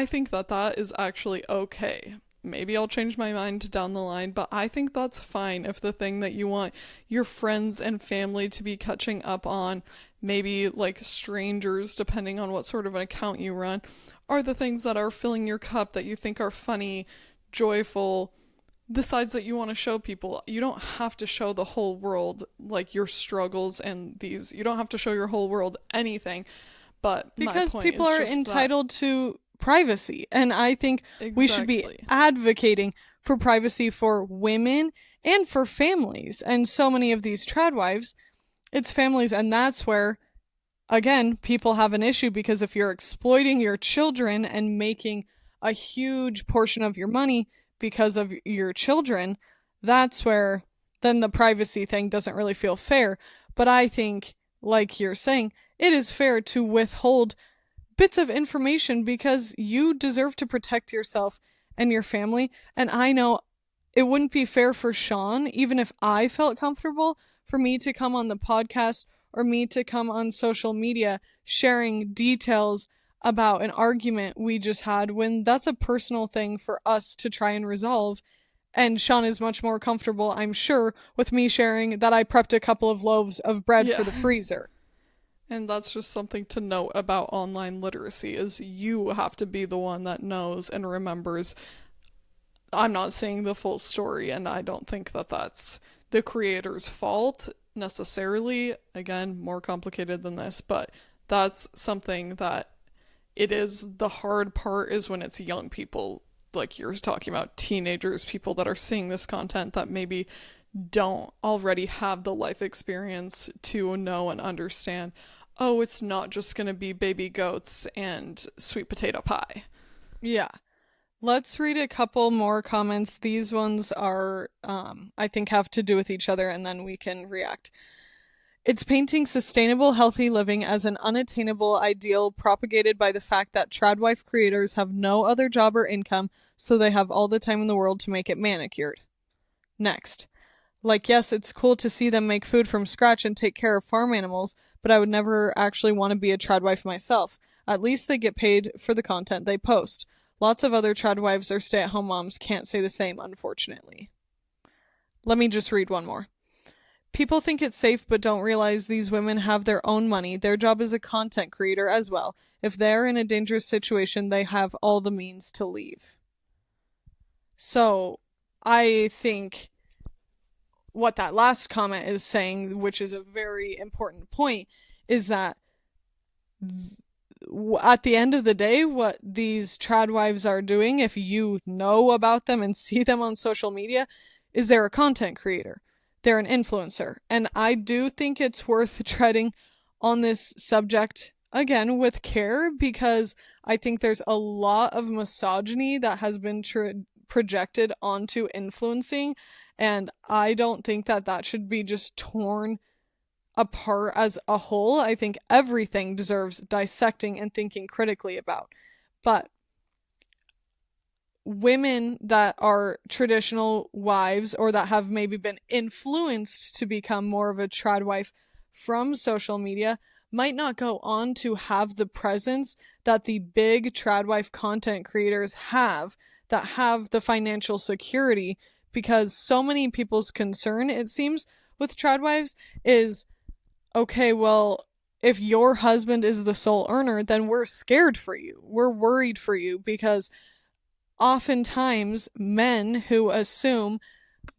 think that that is actually okay. Maybe I'll change my mind down the line, but I think that's fine if the thing that you want your friends and family to be catching up on, maybe like strangers, depending on what sort of an account you run, are the things that are filling your cup that you think are funny, joyful, the sides that you want to show people. You don't have to show the whole world like your struggles and these. You don't have to show your whole world anything. But my Because point people is are just that entitled to privacy. And I think we should be exactly. advocating for privacy for women and for families. And so many of these tradwives, it's families. And that's where, again, people have an issue because if you're exploiting your children and making a huge portion of your money because of your children, that's where then the privacy thing doesn't really feel fair. But I think, like you're saying, it is fair to withhold bits of information because you deserve to protect yourself and your family. And I know it wouldn't be fair for Sean, even if I felt comfortable, for me to come on the podcast or me to come on social media sharing details about an argument we just had when that's a personal thing for us to try and resolve. And Sean is much more comfortable, I'm sure, with me sharing that I prepped a couple of loaves of bread for Yeah. the freezer. And that's just something to note about online literacy is you have to be the one that knows and remembers. I'm not saying the full story, and I don't think that that's the creator's fault necessarily. Again, more complicated than this, but that's something that it is. The hard part is when it's young people, like you're talking about, teenagers, people that are seeing this content that maybe don't already have the life experience to know and understand, oh, it's not just going to be baby goats and sweet potato pie. Yeah. Let's read a couple more comments. These ones are, I think, have to do with each other, and then we can react. It's painting sustainable, healthy living as an unattainable ideal propagated by the fact that TRADWIFE creators have no other job or income, so they have all the time in the world to make it manicured. Next. Like, yes, it's cool to see them make food from scratch and take care of farm animals, but I would never actually want to be a tradwife myself. At least they get paid for the content they post. Lots of other tradwives or stay-at-home moms can't say the same, unfortunately. Let me just read one more. People think it's safe but don't realize these women have their own money. Their job is a content creator as well. If they're in a dangerous situation, they have all the means to leave. So, I think what that last comment is saying, which is a very important point, is that at the end of the day, what these tradwives are doing, if you know about them and see them on social media, is they're a content creator. They're an influencer. And I do think it's worth treading on this subject again with care because I think there's a lot of misogyny that has been projected onto influencing. And I don't think that that should be just torn apart as a whole. I think everything deserves dissecting and thinking critically about. But women that are traditional wives or that have maybe been influenced to become more of a tradwife from social media might not go on to have the presence that the big tradwife content creators have that have the financial security because so many people's concern, it seems, with tradwives is okay, well, if your husband is the sole earner, then we're scared for you. We're worried for you because oftentimes men who assume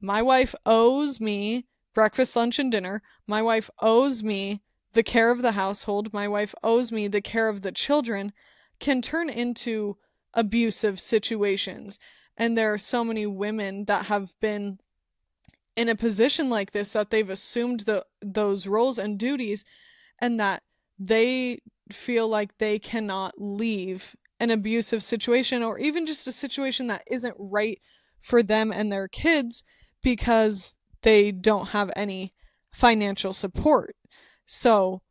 my wife owes me breakfast, lunch, and dinner, my wife owes me the care of the household, my wife owes me the care of the children, can turn into abusive situations. And there are so many women that have been in a position like this that they've assumed those roles and duties and that they feel like they cannot leave an abusive situation or even just a situation that isn't right for them and their kids because they don't have any financial support. So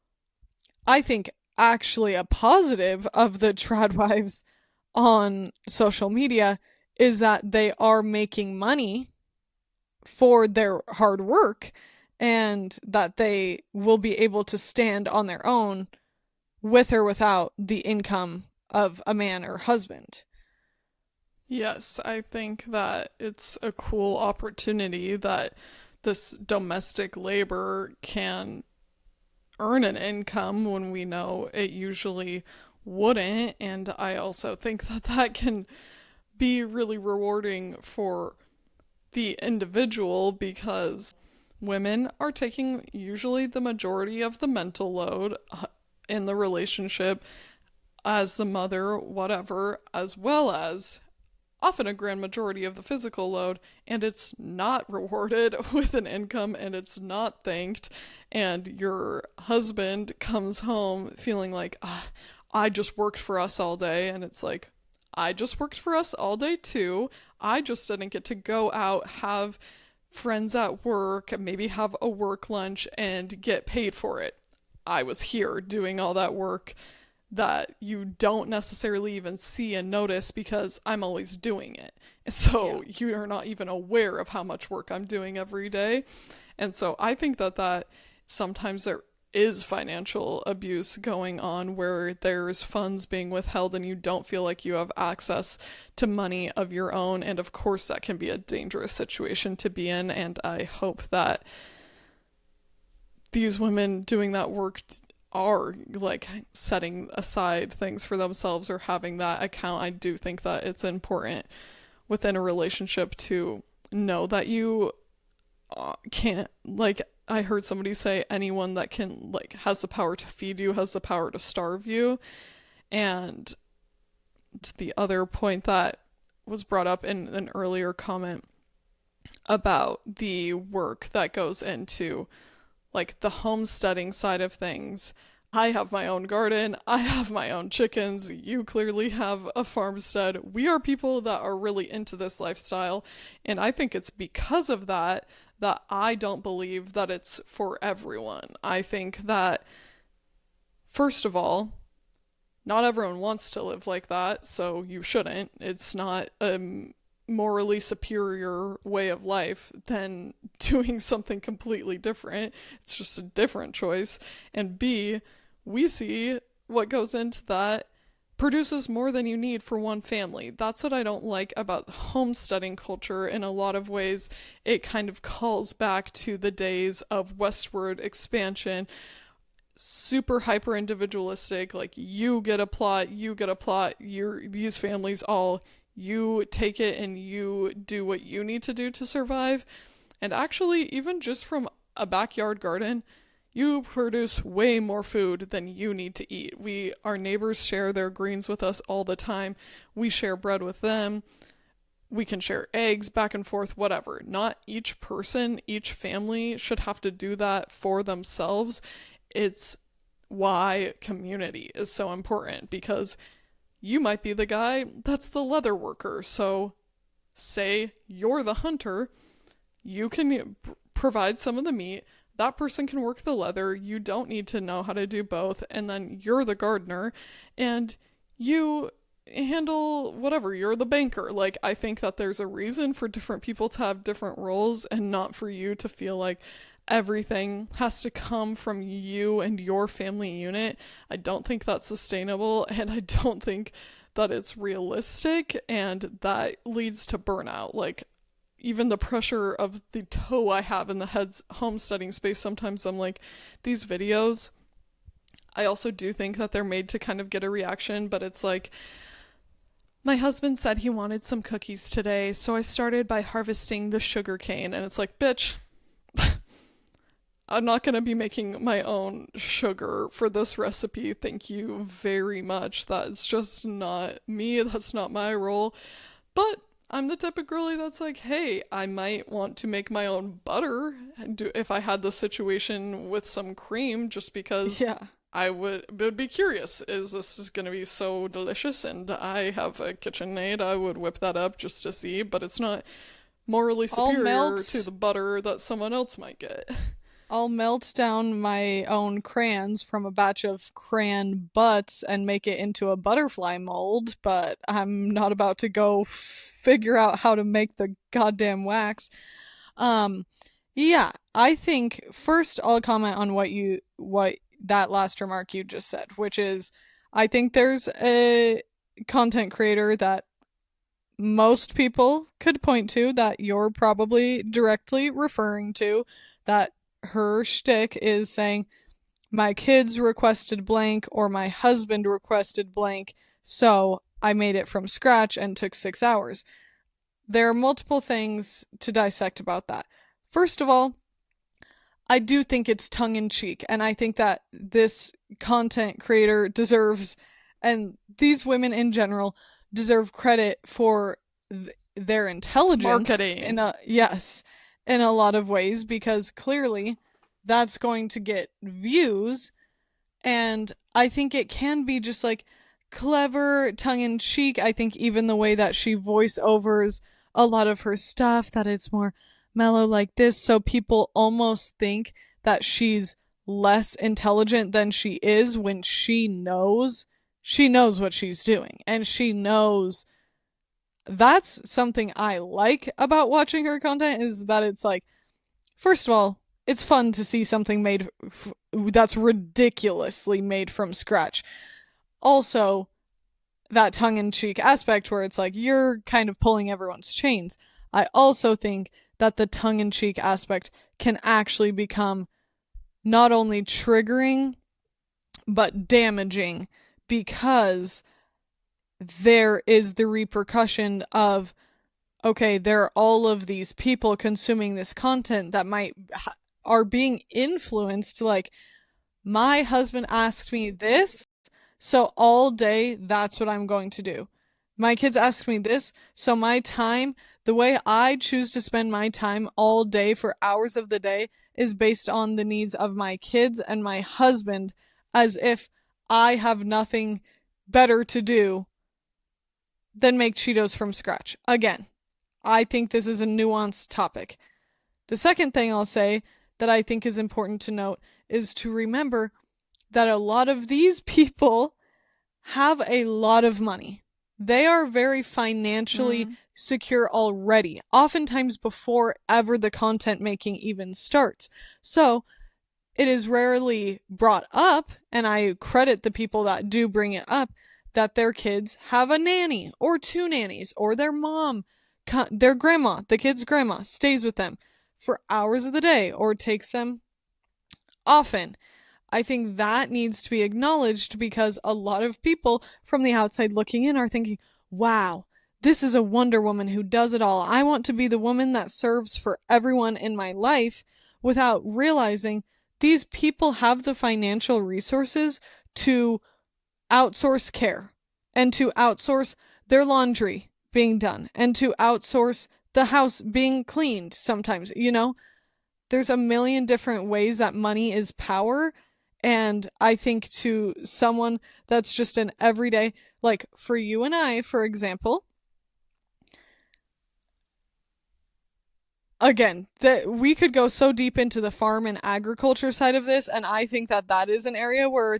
I think actually a positive of the tradwives on social media is that they are making money for their hard work and that they will be able to stand on their own with or without the income of a man or husband. Yes, I think that it's a cool opportunity that this domestic labor can earn an income when we know it usually wouldn't. And I also think that that can be really rewarding for the individual, because women are taking usually the majority of the mental load in the relationship as the mother, whatever, as well as often a grand majority of the physical load, and it's not rewarded with an income and it's not thanked. And your husband comes home feeling like, I just worked for us all day. And it's like, I just worked for us all day too. I just didn't get to go out, have friends at work, maybe have a work lunch and get paid for it. I was here doing all that work that you don't necessarily even see and notice because I'm always doing it. Yeah. So you are not even aware of how much work I'm doing every day. And so I think that sometimes there is financial abuse going on where there's funds being withheld and you don't feel like you have access to money of your own. And of course, that can be a dangerous situation to be in. And I hope that these women doing that work are like setting aside things for themselves or having that account. I do think that it's important within a relationship to know that you can't, like, I heard somebody say anyone that can, like, has the power to feed you has the power to starve you. And the other point that was brought up in an earlier comment about the work that goes into like the homesteading side of things. I have my own garden. I have my own chickens. You clearly have a farmstead. We are people that are really into this lifestyle. And I think it's because of that that I don't believe that it's for everyone. I think that, first of all, not everyone wants to live like that, so you shouldn't. It's not a morally superior way of life than doing something completely different. It's just a different choice. And B, we see what goes into that produces more than you need for one family. That's what I don't like about homesteading culture. In a lot of ways, it kind of calls back to the days of westward expansion, super hyper individualistic, like you get a plot, these families all, you take it and you do what you need to do to survive. And actually, even just from a backyard garden, you produce way more food than you need to eat. Our neighbors share their greens with us all the time. We share bread with them. We can share eggs back and forth, whatever. Not each person, each family should have to do that for themselves. It's why community is so important, because you might be the guy that's the leather worker. So say you're the hunter, you can provide some of the meat, that person can work the leather, you don't need to know how to do both, and then you're the gardener and you handle whatever, you're the banker. Like, I think that there's a reason for different people to have different roles and not for you to feel like everything has to come from you and your family unit. I don't think that's sustainable, and I don't think that it's realistic, and that leads to burnout. Like, even the pressure of the toe I have in the head's homesteading space, sometimes I'm like, these videos, I also do think that they're made to kind of get a reaction, but it's like, my husband said he wanted some cookies today, so I started by harvesting the sugar cane. And it's like, bitch, I'm not going to be making my own sugar for this recipe. Thank you very much. That's just not me. That's not my role. But I'm the type of girly that's like, hey, I might want to make my own butter if I had the situation with some cream, just because Yeah. I would be curious. Is this going to be so delicious? And I have a KitchenAid. I would whip that up just to see, but it's not morally I'll superior to melt the butter that someone else might get. I'll melt down my own crayons from a batch of crayon butts and make it into a butterfly mold, but I'm not about to go figure out how to make the goddamn wax. Um, yeah, I think first I'll comment on what that last remark you just said, which is I think there's a content creator that most people could point to that you're probably directly referring to, that her shtick is saying, my kids requested blank or my husband requested blank, so I made it from scratch and took 6 hours. there are multiple things to dissect about that. First of all, I do think it's tongue in cheek, and I think that this content creator deserves, and these women in general deserve credit for their intelligence Marketing. in a yes, in a lot of ways, because clearly that's going to get views, and I think it can be just like clever, tongue in cheek. I think even the way that she voice overs a lot of her stuff, that it's more mellow like this, so people almost think that she's less intelligent than she is when she knows what she's doing, and she knows. That's something I like about watching her content, is that it's like, first of all, it's fun to see something made that's ridiculously made from scratch. Also, that tongue in cheek aspect where it's like you're kind of pulling everyone's chains. I also think that the tongue in cheek aspect can actually become not only triggering but damaging, because there is the repercussion of, okay, there are all of these people consuming this content that are being influenced, like, my husband asked me this, so all day that's what I'm going to do. My kids ask me this, so my time, the way I choose to spend my time all day for hours of the day, is based on the needs of my kids and my husband, as if I have nothing better to do than make Cheetos from scratch. Again, I think this is a nuanced topic. The second thing I'll say that I think is important to note is to remember that a lot of these people have a lot of money. They are very financially secure already, oftentimes before ever the content making even starts. So it is rarely brought up, and I credit the people that do bring it up, that their kids have a nanny or two nannies, or their mom, their grandma, the kid's grandma, stays with them for hours of the day or takes them often. I think that needs to be acknowledged, because a lot of people from the outside looking in are thinking, wow, this is a Wonder Woman who does it all. I want to be the woman that serves for everyone in my life, without realizing these people have the financial resources to outsource care, and to outsource their laundry being done, and to outsource the house being cleaned sometimes. There's a million different ways that money is power. And I think to someone that's just an everyday, like for you and I, for example, again, that we could go so deep into the farm and agriculture side of this, and I think that that is an area where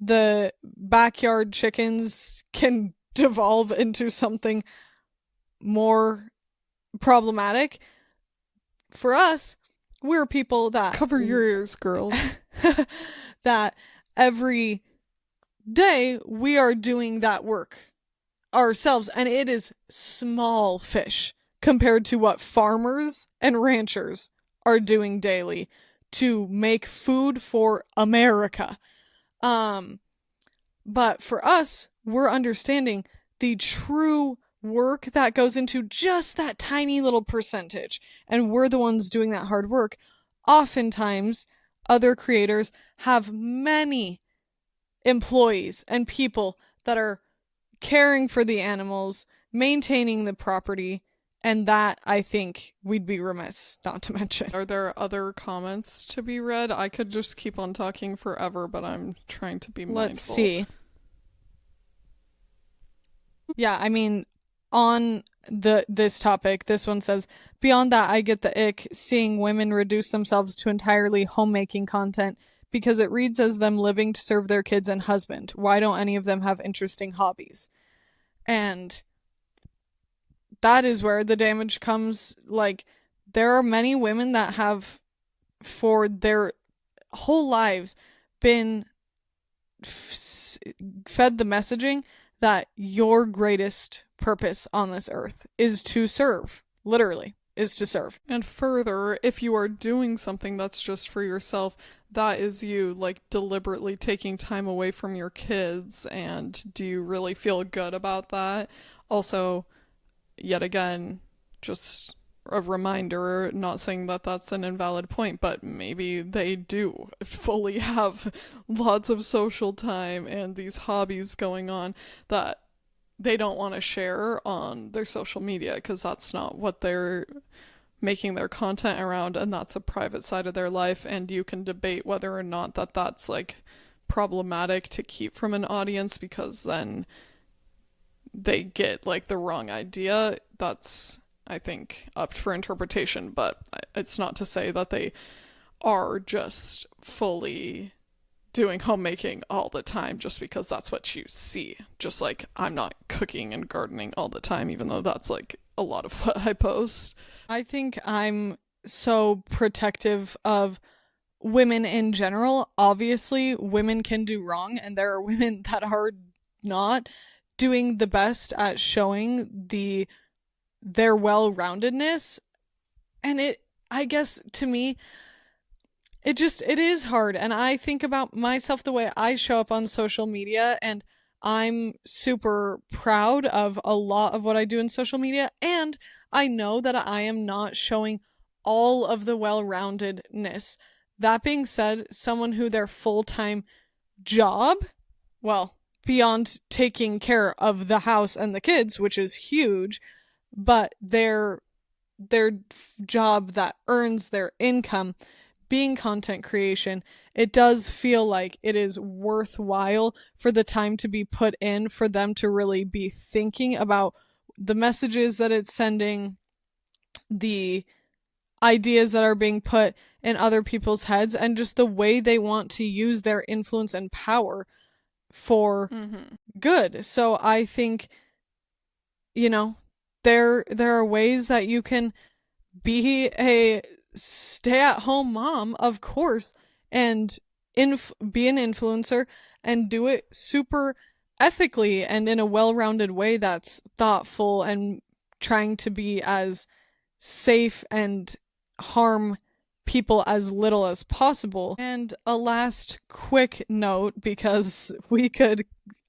the backyard chickens can devolve into something more problematic. For us, we're people that Cover your ears, girls. that every day we are doing that work ourselves, and it is small fish compared to what farmers and ranchers are doing daily to make food for America. But for us, we're understanding the true work that goes into just that tiny little percentage, and we're the ones doing that hard work. Oftentimes, other creators have many employees and people that are caring for the animals, maintaining the property, and that I think we'd be remiss not to mention. Are there other comments to be read? I could just keep on talking forever, but I'm trying to be mindful. Let's see. Yeah, I mean, on this topic, this one says, beyond that, I get the ick seeing women reduce themselves to entirely homemaking content, because it reads as them living to serve their kids and husband. Why don't any of them have interesting hobbies? And that is where the damage comes. Like, there are many women that have, for their whole lives, been fed the messaging that your greatest purpose on this earth is to serve. Literally, is to serve. And further, if you are doing something that's just for yourself, that is you, like, deliberately taking time away from your kids. And do you really feel good about that? Also, yet again, just a reminder, not saying that that's an invalid point, but maybe they do fully have lots of social time and these hobbies going on that they don't want to share on their social media because that's not what they're making their content around, and that's a private side of their life. And you can debate whether or not that's like problematic to keep from an audience because then they get like the wrong idea. That's, I think, up for interpretation, but it's not to say that they are just fully doing homemaking all the time just because that's what you see. Just like I'm not cooking and gardening all the time, even though that's like a lot of what I post. I think I'm so protective of women in general. Obviously, women can do wrong, and there are women that are not doing the best at showing their well-roundedness. And I guess to me, it is hard. And I think about myself the way I show up on social media, and I'm super proud of a lot of what I do in social media. And I know that I am not showing all of the well-roundedness. That being said, someone who their full-time job, well, beyond taking care of the house and the kids, which is huge, but their job that earns their income being content creation, it does feel like it is worthwhile for the time to be put in for them to really be thinking about the messages that it's sending, the ideas that are being put in other people's heads, and just the way they want to use their influence and power for good. So I think, you know, there are ways that you can be a stay-at-home mom, of course, and be an influencer and do it super ethically and in a well-rounded way that's thoughtful and trying to be as safe and harm people as little as possible. And a last quick note, because we could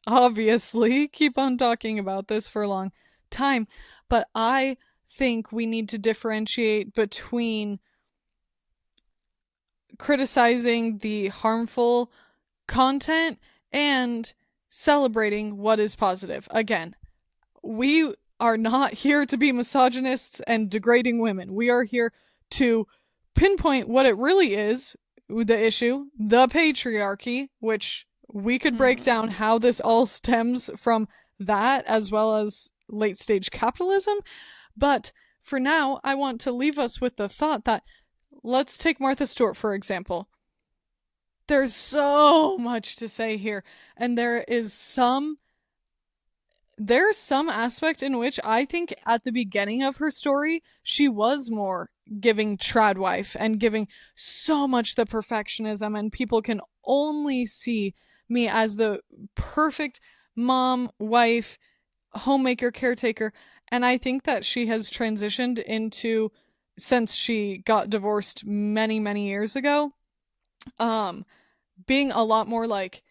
obviously keep on talking about this for a long time, but I think we need to differentiate between criticizing the harmful content and celebrating what is positive. Again, we are not here to be misogynists and degrading women. We are here to pinpoint what it really is, the issue, the patriarchy, which we could break down how this all stems from that as well as late stage capitalism. But for now, I want to leave us with the thought that, let's take Martha Stewart, for example. There's so much to say here, and there's some aspect in which I think at the beginning of her story, she was more giving TRADWIFE and giving so much the perfectionism, and people can only see me as the perfect mom, wife, homemaker, caretaker. And I think that she has transitioned into, since she got divorced many, many years ago, being a lot more like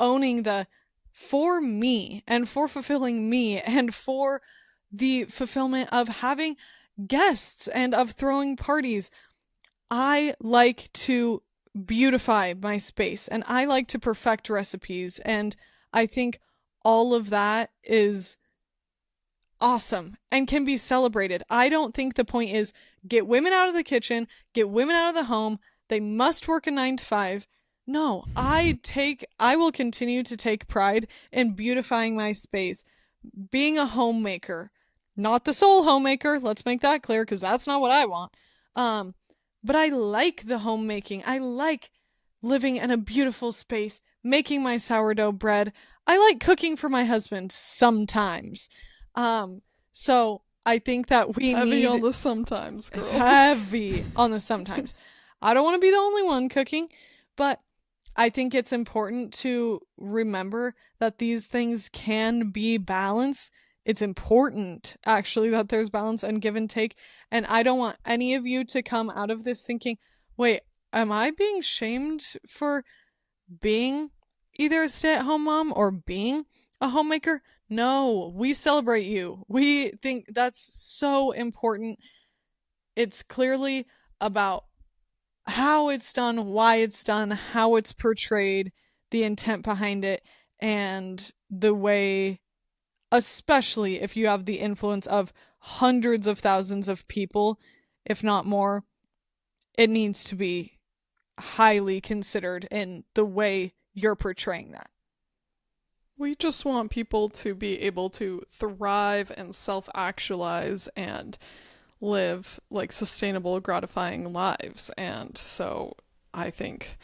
owning the, for me and for fulfilling me and for the fulfillment of having guests and of throwing parties. I like to beautify my space and I like to perfect recipes. And I think all of that is awesome and can be celebrated. I don't think the point is get women out of the kitchen, get women out of the home. They must work a 9 to 5. No, I will continue to take pride in beautifying my space, being a homemaker, not the sole homemaker. Let's make that clear, because that's not what I want. But I like the homemaking. I like living in a beautiful space, making my sourdough bread. I like cooking for my husband sometimes. So I think that we heavy on the sometimes, girl. It's heavy on the sometimes. I don't want to be the only one cooking, but I think it's important to remember that these things can be balanced. It's important, actually, that there's balance and give and take. And I don't want any of you to come out of this thinking, wait, am I being shamed for being either a stay-at-home mom or being a homemaker? No, we celebrate you. We think that's so important. It's clearly about how it's done, why it's done, how it's portrayed, the intent behind it, and the way, especially if you have the influence of hundreds of thousands of people, if not more, it needs to be highly considered in the way you're portraying that. We just want people to be able to thrive and self actualize and live like sustainable, gratifying lives. And so I think,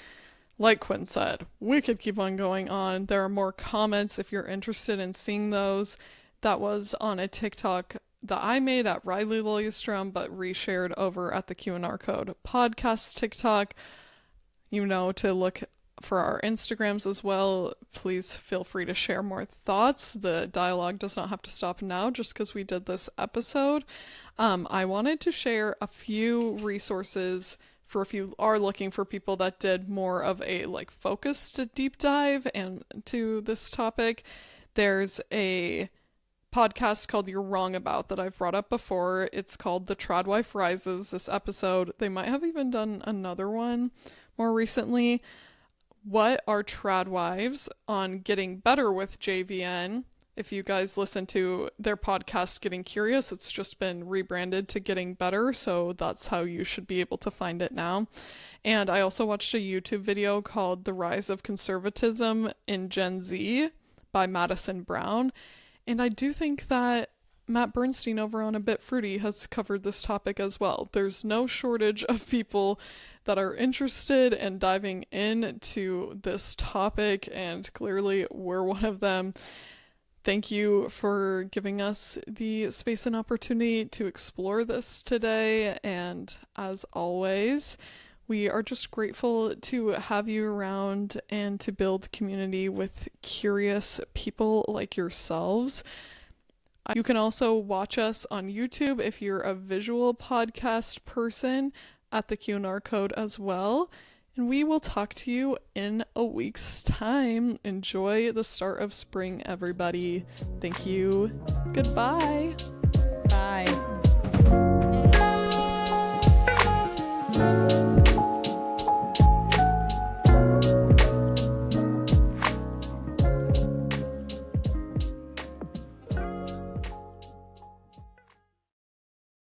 like Quinn said, we could keep on going on. There are more comments if you're interested in seeing those. That was on a TikTok that I made at Riley Lillystrom, but reshared over at the Q&R Code podcast TikTok. To look for our Instagrams as well. Please feel free to share more thoughts. The dialogue does not have to stop now just because we did this episode. I wanted to share a few resources for if you are looking for people that did more of a like focused deep dive into this topic. There's a podcast called You're Wrong About that I've brought up before. It's called The TRADWIFE Rises. This episode, they might have even done another one more recently. What are TRADWIVES on getting better with JVN? If you guys listen to their podcast Getting Curious, it's just been rebranded to Getting Better, so that's how you should be able to find it now. And I also watched a YouTube video called The Rise of Conservatism in Gen Z by Madison Brown. And I do think that Matt Bernstein over on A Bit Fruity has covered this topic as well. There's no shortage of people that are interested in diving into this topic, and clearly we're one of them. Thank you for giving us the space and opportunity to explore this today, and as always, we are just grateful to have you around and to build community with curious people like yourselves. You can also watch us on YouTube if you're a visual podcast person at the Q&R code as well. And we will talk to you in a week's time. Enjoy the start of spring, everybody. Thank you. Goodbye.